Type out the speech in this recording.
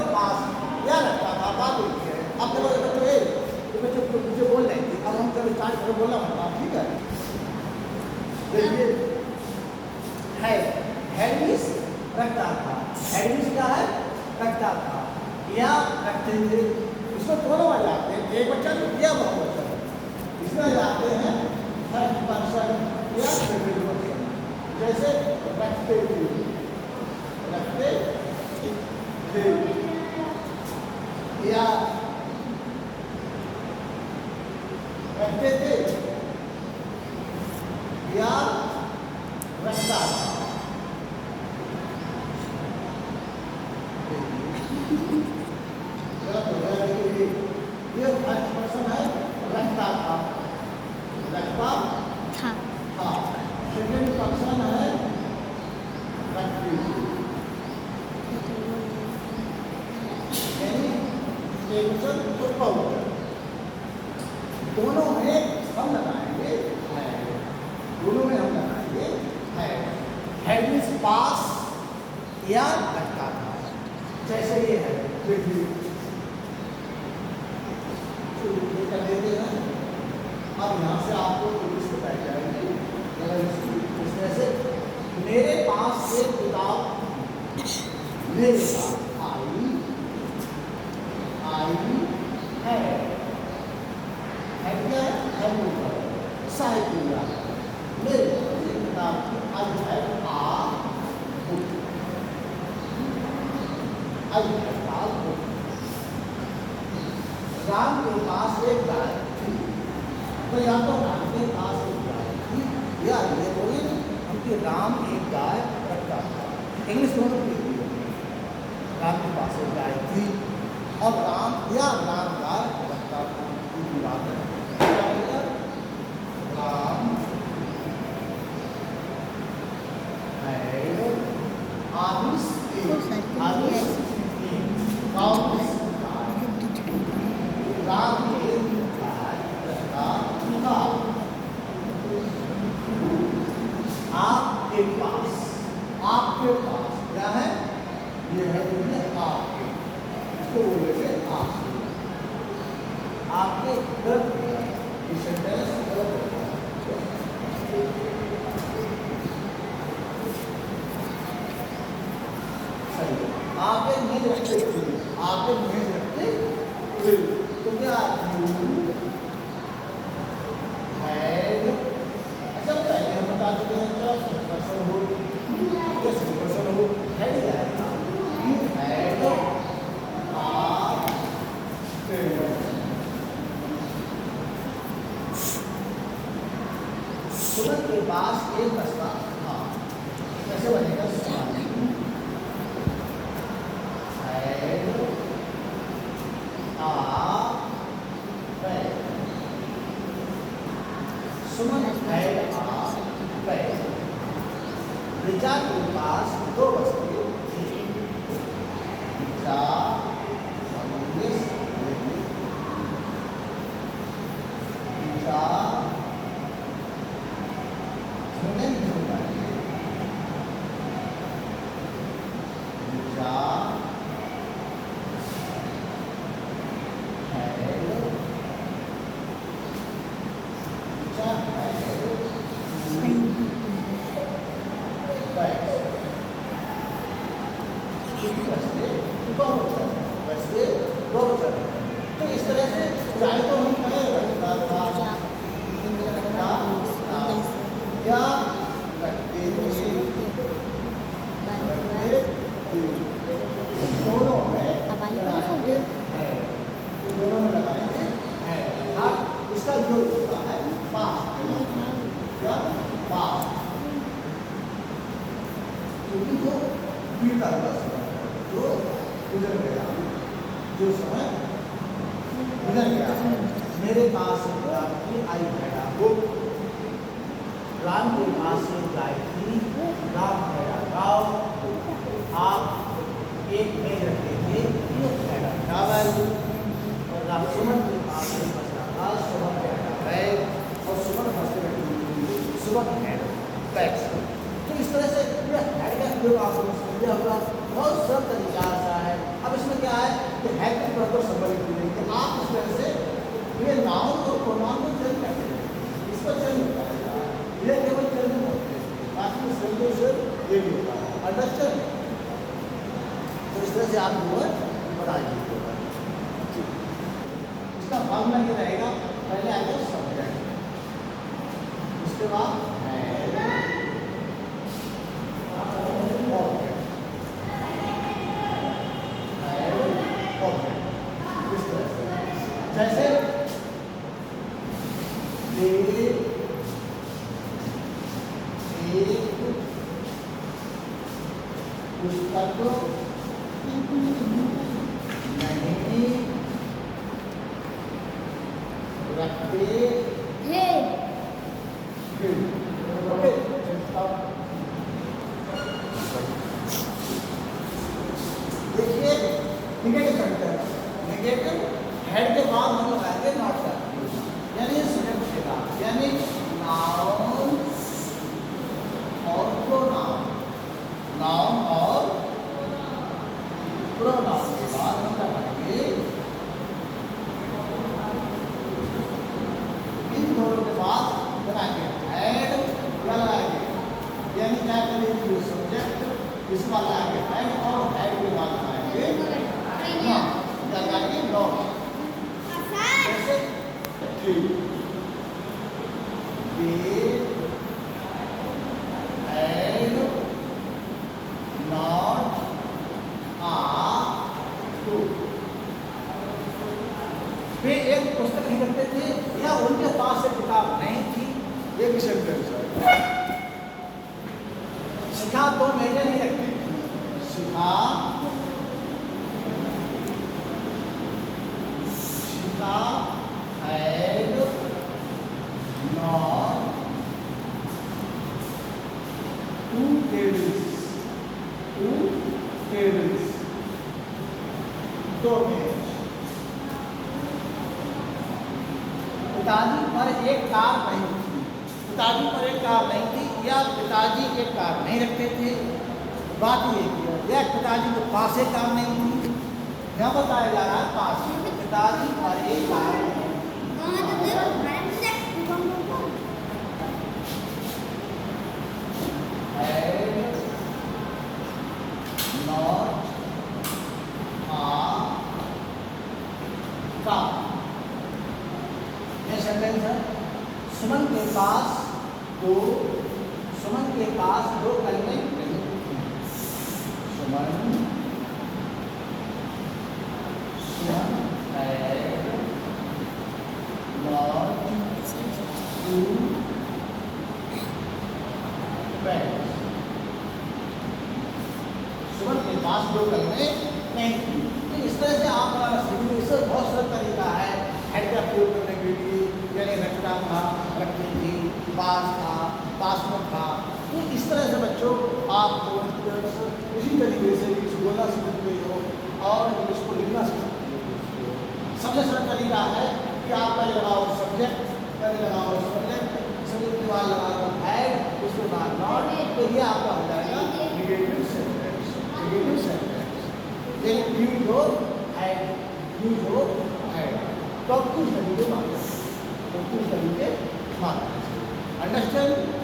पास या रखता था, बात हुई है। अब देखो ये बच्चों, ये बच्चों मुझे बोल रहे थे, अब हम चलो स्टार्ट करो बोलना होगा, ठीक है। देखिए हेड मीन्स रखता था, हेड मीन्स क्या है, रखता था या रखते थे। इसमें दोनों आ जाते हैं, एक बच्चा या बहुत बच्चा, इसमें जाते हैं फर्स्ट पर्सन या सेकंड पर्सन। जैसे रखते थे, रखते थे या रखते थे या रखता था। गलत हो गया, ये फर्स्ट पर्सन है, रखता था, रखता था। सेकंड पर्सन है, रखती थी। दोनों में हम लगाएंगे है, दोनों में हम लगाएंगे है। हेड मीन्स पास या रखता था। जैसे ये है, देखिए ये कर देते हैं। अब यहाँ से आपको इसको बैठ जाएंगे, इसमें से मेरे पास एक किताब, मेरे पास आई है क्या है, साहित्य मेरे किताब की आई है, राम के पास एक गाय थी, तो या तो राम के पास एक गाय थी या ये बोलिए क्योंकि राम एक गाय रखता था। इंग्लिश दोनों की राम के पास एक गाय थी और राम या राम गाय रखता था। बात है राम आपके पास, आपके पास क्या है, ये है आपके, इसको बोलेंगे आपके गलत आगे मेज रखते थे, आगे मेज रखते थे, तो क्या हेड, अच्छा पहले हम बता देते हैं क्या पर्सन हो, कैसे पर्सन हो, हेड आएगा, हेड सुमन के पास एक बस्ता था, कैसे बनेगा सुमन हेड ऋचा के पास दो बस्ते थे, ऋचा तो इस तरह से चाहे तो हम कहें रखता था या रखते थे, दोनों में लगाएंगे है, दोनों में लगाएंगे है। इसका जो होता है पास या पास, क्योंकि वो बीता हुआ समय जो गुजर गया, जो समय गुजर गया है। मेरे पास राम की आई भेड़ा बुक, राम के पास से गाय थी, राम भेड़ा गाँव, आप एक मेज रखते थे, एक भेड़ा चावल, और राम सुमन के पास से बस्ता था, सुमन भेड़ा बैग, और सुमन बस्ते रखती सुमन भेड़ा बैग। तो इस तरह से पूरा हेड का प्रयोग आपको समझ लिया होगा। बहुत सरल तरीका सा है। अब इसमें क्या है कि हैड की प्रॉपर संबंधित की गई है। आप इस तरह से ये नाउन और प्रोनाउन को चेंज करते हैं, इस पर चेंज होता है, ये केवल चेंज होते हैं, बाकी शब्दों से ये भी होता है। अंडरस्टैंड? तो इस तरह से आप जो है बताइए। इसका फॉर्मूला ये रहेगा, पहले आएगा सब्जेक्ट, उसके बाद जैसे एक पुस्तक नहीं रखते हैं। देखिए निगेटिव सेंटेंस, निगेटिव हेड के बाद हम लगाएंगे नॉट का, यानी सब्जेक्ट के बाद, यानी नाउन और प्रोनाउन, नाउन और प्रोनाउन के बाद हम लगाएंगे इन दोनों के बाद लगाएंगे हेड या लगाएंगे, यानी क्या करेंगे सब्जेक्ट इसका लगाएंगे हेड और हेड के बाद लगाएंगे नॉट, लगाएंगे नॉट। वे एक पुस्तक नहीं रखते थे या उनके पास एक किताब नहीं थी, ये भी सेंटेंस है। शिखा तो मेरे नहीं रखती थी, शिखा had not two tables, दो मेज। पिताजी पर एक कार नहीं थी, पिताजी पर एक कार नहीं थी या पिताजी एक कार नहीं रखते थे, बात ये की या पिताजी के पास एक कार नहीं थी, यहाँ बताया जा रहा है पास में पिताजी पर एक कार सुमन के पास दो कलमें नहीं थी। सुमन सुमन के पास दो कलमें नहीं थी। तो इस तरह से आप इससे बहुत सरल तरीका है हेड का प्रयोग करने के लिए, यानी रखता था, रखती थी, पास था, पास में था। तो इस तरह से बच्चों आपको इसी तरीके से इंग्लिश बोलना सीख सकते हो और इंग्लिश को लिखना सीख सकते हो। सबसे सरल तरीका है कि आप पहले लगाओ सब्जेक्ट, पहले लगाओ सब्जेक्ट, सब्जेक्ट के बाद लगाओ हेड, उसके बाद नॉट, तो ये आपका हो जाएगा निगेटिव सेंटेंस। निगेटिव सेंटेंस यानी यूज हो हेड, यूज हो हेड, तो कुछ तरीके मारते हैं, तो कुछ तरीके मारते हैं। अंडरस्टैंड?